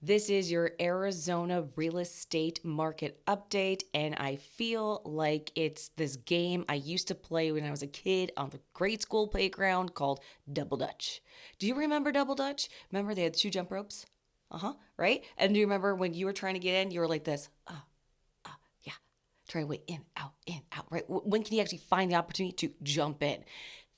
This is your Arizona real estate market update, and I feel like it's this game I used to play when I was a kid on the grade school playground called Double Dutch. Do you remember Double Dutch? Remember they had two jump ropes? Right? And do you remember when you were trying to get in, you were like this, yeah, try to wait in, out, right? When can you actually find the opportunity to jump in?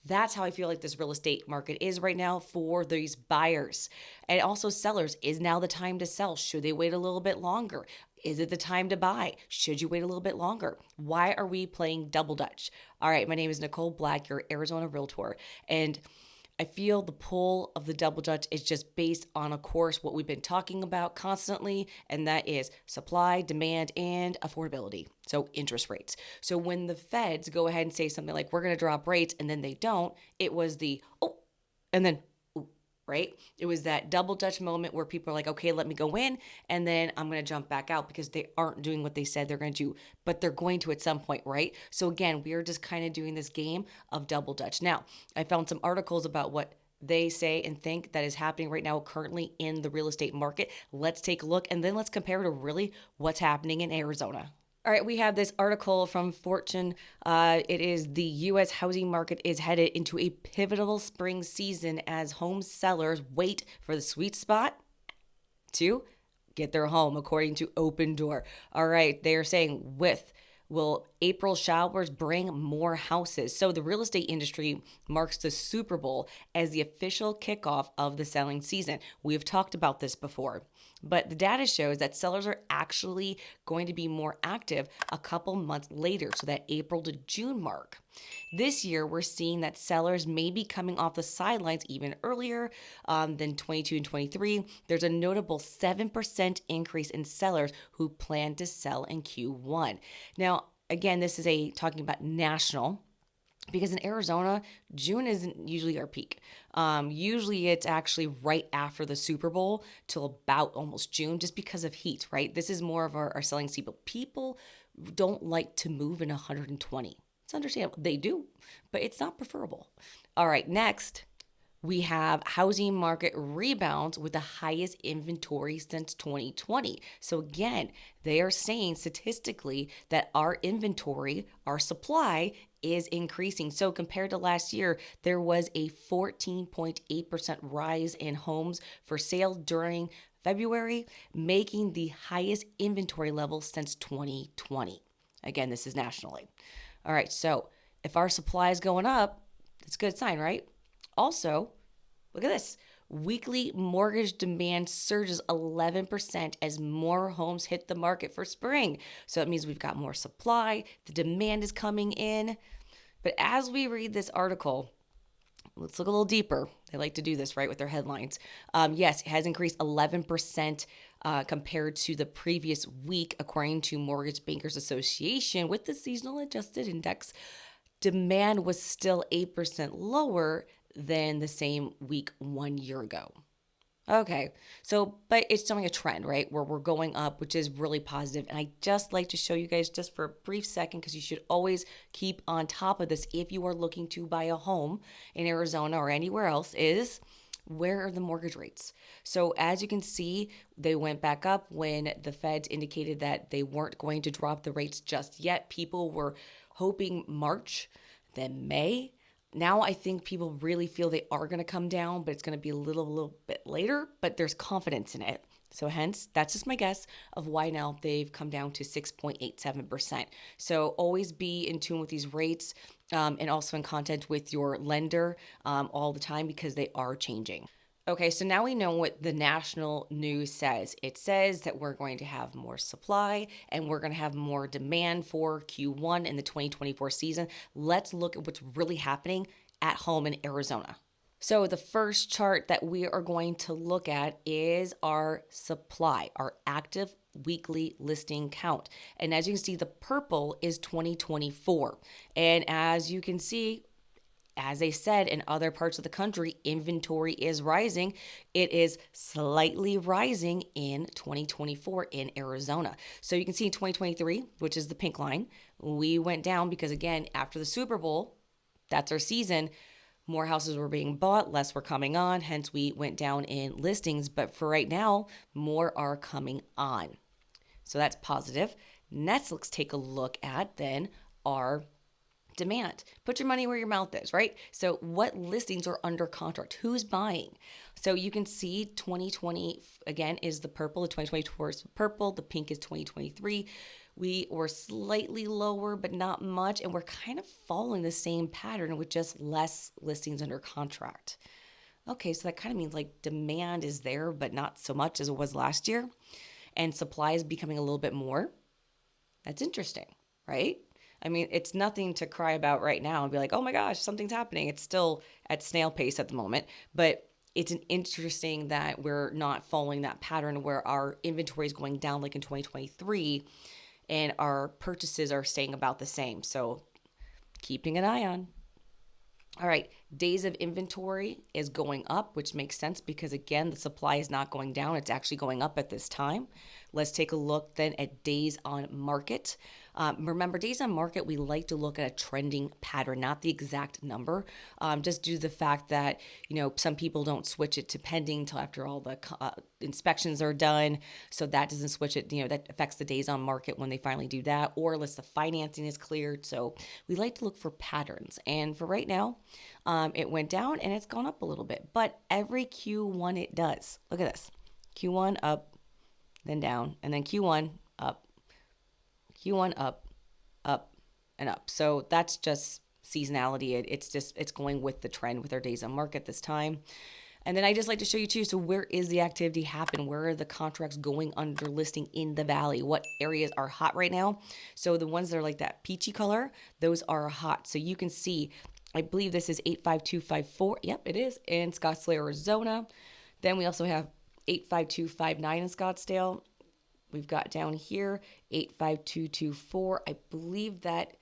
That's how I feel like this real estate market is right now for these buyers. And also sellers, is now the time to sell? Should they wait a little bit longer? Is it the time to buy? Should you wait a little bit longer? Why are we playing double dutch? All right, my name is Nicole Black, your Arizona realtor, and I feel the pull of the double dutch is just based on, of course, what we've been talking about constantly, and that is supply, demand, and affordability. So interest rates. So when the feds go ahead and say something like, we're going to drop rates, and then they don't, it was the, oh, and then right? It was that double dutch moment where people are like, okay, let me go in and then I'm going to jump back out because they aren't doing what they said they're going to do, but they're going to at some point, right? So again, we are just kind of doing this game of double dutch. Now, I found some articles about what they say and think that is happening right now currently in the real estate market. Let's take a look and then let's compare to really what's happening in Arizona. All right, we have this article from Fortune. It is the U.S. housing market is headed into a pivotal spring season as home sellers wait for the sweet spot to get their home, according to Open Door. All right, they are saying with will April showers bring more houses? So the real estate industry marks the Super Bowl as the official kickoff of the selling season. We have talked about this before, but the data shows that sellers are actually going to be more active a couple months later, so that April to June mark. This year, we're seeing that sellers may be coming off the sidelines even earlier than 22 and 23. There's a notable 7% increase in sellers who plan to sell in Q1. Now, again, this is talking about national, because in Arizona, June isn't usually our peak. Usually it's actually right after the Super Bowl till about almost June, just because of heat, right? This is more of our selling season. People don't like to move in 120. It's understandable. They do, but it's not preferable. All right, next, we have housing market rebounds with the highest inventory since 2020. So again, they are saying statistically that our inventory, our supply is increasing. So compared to last year, there was a 14.8% rise in homes for sale during February, making the highest inventory level since 2020. Again, this is nationally. All right, so if our supply is going up, it's a good sign, right? Also, look at this. Weekly mortgage demand surges 11% as more homes hit the market for spring. So that means we've got more supply, the demand is coming in. But as we read this article, let's look a little deeper. They like to do this, right, with their headlines. Yes, it has increased 11% compared to the previous week, according to Mortgage Bankers Association, with the seasonal adjusted index. Demand was still 8% lower than the same week 1 year ago. Okay, so, but it's showing a trend, right, where we're going up, which is really positive. And I just like to show you guys just for a brief second, because you should always keep on top of this if you are looking to buy a home in Arizona or anywhere else, is where are the mortgage rates? So as you can see, they went back up when the Feds indicated that they weren't going to drop the rates just yet. People were hoping March, then May. Now I think people really feel they are going to come down, but it's going to be a little bit later, but there's confidence in it. So hence, that's just my guess of why now they've come down to 6.87%. So always be in tune with these rates and also in contact with your lender all the time, because they are changing. Okay, so now we know what the national news says. It says that we're going to have more supply and we're going to have more demand for Q1 in the 2024 season. Let's look at what's really happening at home in Arizona. So the first chart that we are going to look at is our supply, our active weekly listing count. And as you can see, the purple is 2024. And as you can see, as I said, in other parts of the country, inventory is rising. It is slightly rising in 2024 in Arizona. So you can see in 2023, which is the pink line, we went down because, again, after the Super Bowl, that's our season, More houses were being bought, less were coming on, hence we went down in listings. But for right now, more are coming on. So that's positive. Next, let's take a look at then our demand. Put your money where your mouth is, right? So what listings are under contract? Who's buying? So you can see 2020, again, is the purple. The 2024 is purple. The pink is 2023. We were slightly lower, but not much. And we're kind of following the same pattern with just less listings under contract. Okay, so that kind of means like demand is there, but not so much as it was last year. And supply is becoming a little bit more. That's interesting, right? I mean, it's nothing to cry about right now and be like, oh my gosh, something's happening. It's still at snail pace at the moment. But it's an interesting that we're not following that pattern where our inventory is going down like in 2023 and our purchases are staying about the same. So keeping an eye on. All right, days of inventory is going up, which makes sense because, again, the supply is not going down. It's actually going up at this time. Let's take a look then at days on market. Remember, days on market, we like to look at a trending pattern, not the exact number, just due to the fact that, some people don't switch it to pending until after all the inspections are done. So that doesn't switch it, that affects the days on market when they finally do that, or unless the financing is cleared. So we like to look for patterns. And for right now, it went down and it's gone up a little bit, but every Q1 it does. Look at this. Q1 up, then down, and then Q1 up, Q1 up, and up. So that's just seasonality. It's going with the trend with our days on market this time. And then I just like to show you too, so where is the activity happen? Where are the contracts going under listing in the valley? What areas are hot right now? So the ones that are like that peachy color, those are hot. So you can see, I believe this is 85254. Yep, it is in Scottsdale, Arizona. Then we also have 85259 in Scottsdale. We've got down here 85224. I believe that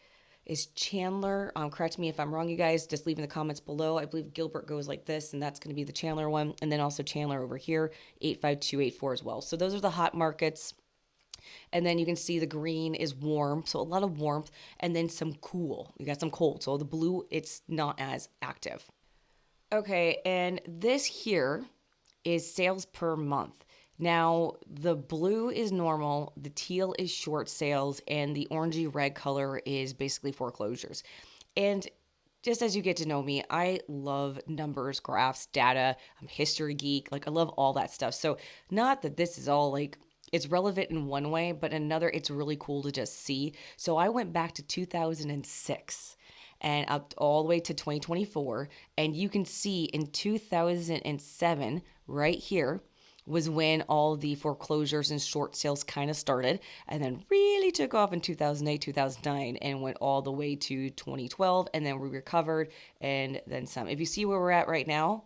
is Chandler. Correct me if I'm wrong, you guys. Just leave in the comments below. I believe Gilbert goes like this, and that's going to be the Chandler one. And then also Chandler over here, 85284 as well. So those are the hot markets. And then you can see the green is warm, so a lot of warmth, and then some cool. You got some cold. So the blue, it's not as active. Okay, and this here is sales per month. Now, the blue is normal, the teal is short sales, and the orangey red color is basically foreclosures. And just as you get to know me, I love numbers, graphs, data. I'm a history geek. Like, I love all that stuff. So not that this is all like, it's relevant in one way, but another, it's really cool to just see. So I went back to 2006 and up all the way to 2024. And you can see in 2007, right here, was when all the foreclosures and short sales kind of started and then really took off in 2008, 2009 and went all the way to 2012. And then we recovered and then some. If you see where we're at right now,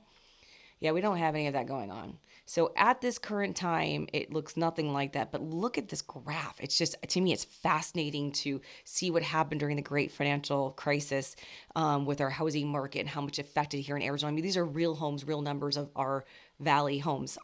yeah, we don't have any of that going on. So at this current time, it looks nothing like that. But look at this graph. It's just, to me, it's fascinating to see what happened during the great financial crisis with our housing market and how much affected here in Arizona. I mean, these are real homes, real numbers of our valley homes.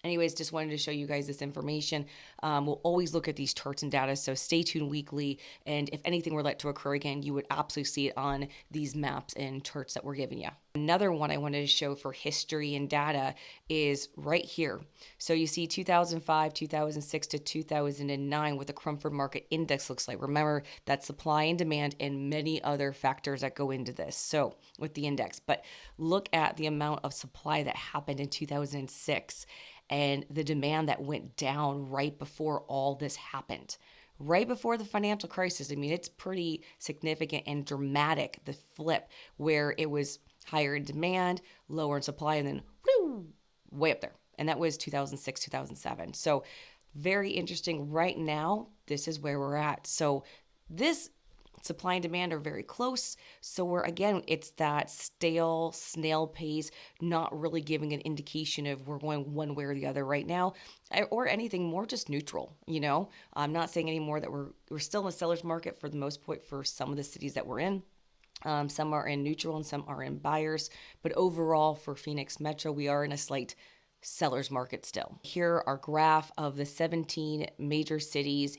Anyways, just wanted to show you guys this information. We'll always look at these charts and data, so stay tuned weekly. And if anything were to occur again, you would absolutely see it on these maps and charts that we're giving you. Another one I wanted to show for history and data is right here. So you see 2005, 2006 to 2009, what the Crumford Market Index looks like. Remember, that's supply and demand and many other factors that go into this. So with the index, but look at the amount of supply that happened in 2006. And the demand that went down right before all this happened, right before the financial crisis. I mean, it's pretty significant and dramatic, the flip, where it was higher in demand, lower in supply, and then whoo, way up there. And that was 2006, 2007. So very interesting. Right now, this is where we're at. So this supply and demand are very close. So it's that stale snail pace, not really giving an indication of we're going one way or the other right now, or anything more, just neutral. I'm not saying anymore that we're still in a seller's market for the most part for some of the cities that we're in. Some are in neutral and some are in buyers. But overall for Phoenix Metro, we are in a slight seller's market still. Here our graph of the 17 major cities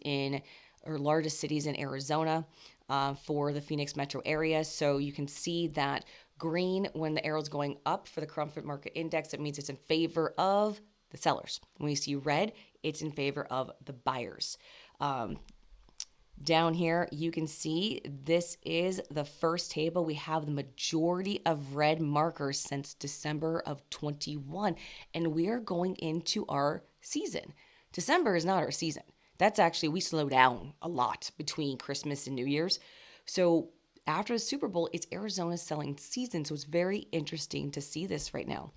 largest cities in Arizona. For the Phoenix metro area. So you can see that Green, when the arrow's going up for the Crumford Market Index, it means it's in favor of the sellers. When you see red, it's in favor of the buyers. Down here, you can see this is the first table. We have the majority of red markers since December of 21, and we are going into our season. December is not our season. That's actually, we slow down a lot between Christmas and New Year's. So after the Super Bowl, it's Arizona's selling season. So it's very interesting to see this right now.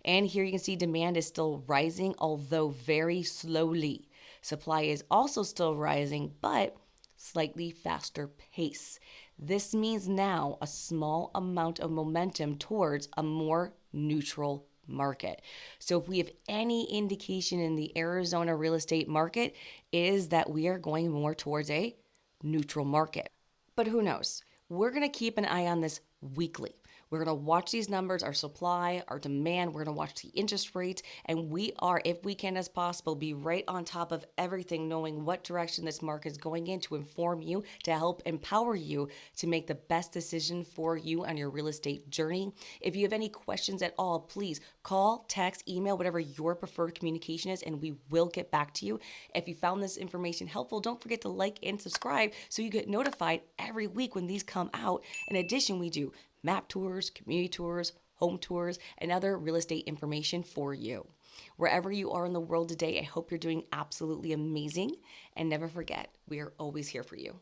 And here you can see demand is still rising, although very slowly. Supply is also still rising, but slightly faster pace. This means now a small amount of momentum towards a more neutral market. So if we have any indication in the Arizona real estate market, is that we are going more towards a neutral market. But who knows? We're going to keep an eye on this weekly. We're going to watch these numbers, our supply, our demand. We're going to watch the interest rates. And we are, if we can as possible, be right on top of everything, knowing what direction this market is going in to inform you, to help empower you to make the best decision for you on your real estate journey. If you have any questions at all, please call, text, email, whatever your preferred communication is, and we will get back to you. If you found this information helpful, don't forget to like and subscribe so you get notified every week when these come out. In addition, we do map tours, community tours, home tours, and other real estate information for you. Wherever you are in the world today, I hope you're doing absolutely amazing. And never forget, we are always here for you.